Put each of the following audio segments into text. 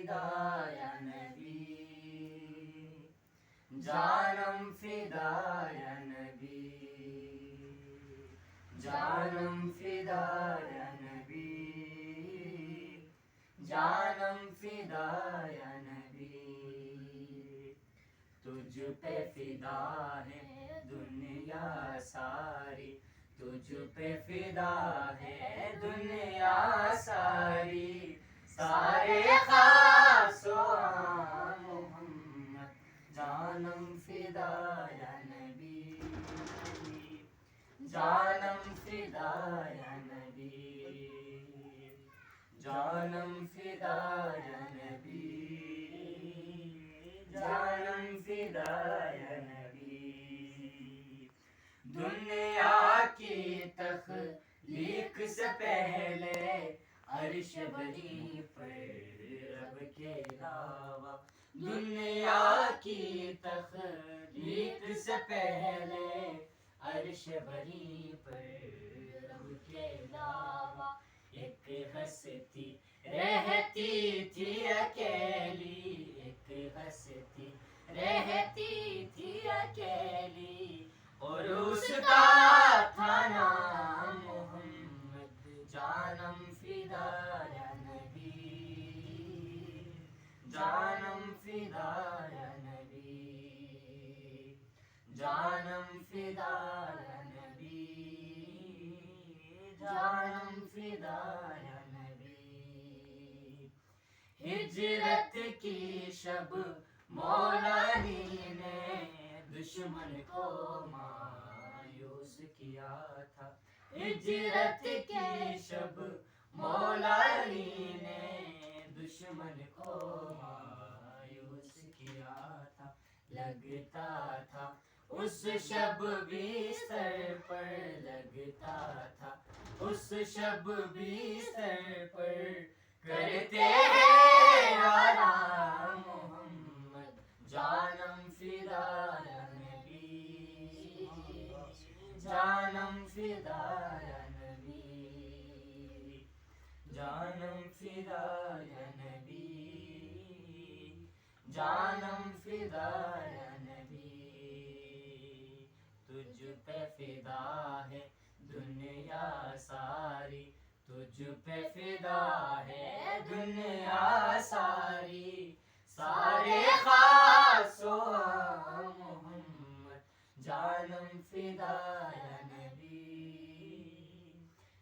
فدا یا نبی جانم فدا یا نبی جانم فدا یا نبی جانم فدا یا نبی تجھ پہ فدا ہے دنیا ساری تجھ پہ فدا ہے دنیا ساری سارے خاص و عام محمد جانم فدا یا نبی جانم فدا یا نبی جانم فدا یا نبی جانم فدا یا نبی دنیا کی تخلیق سے پہلے عرش بری پر رب کے علاوہ دنیا کی تخلیق سے پہلے عرش بری پر رب کے علاوہ ایک ہستی رہتی تھی اکیلی ایک ہستی رہتی تھی اکیلی اور اس کا تھا نام محمد جانم فدا یا نبی جانم فدا یا نبی جانم فدا یا نبی جانم فدا یا نبی ہجرت کی شب مولا علی نے دشمن کو مایوس کیا تھا ہجرت کی شب مولا علی نے دشمن کو مایوس کیا تھا لگتا تھا اس شب بستر پر لگتا تھا اس شب بستر پر کرتے ہیں آرام محمد جانم فدا یا نبی جانم فدا یا نبی جانم فدا یا نبی جانم فدا یا نبی تجھ پہ فدا ہے دنیا ساری تجھ پہ فدا ہے دنیا ساری سارے خاص و عام محمد جانم فدا یا نبی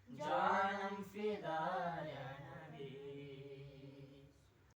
جانم فدا یا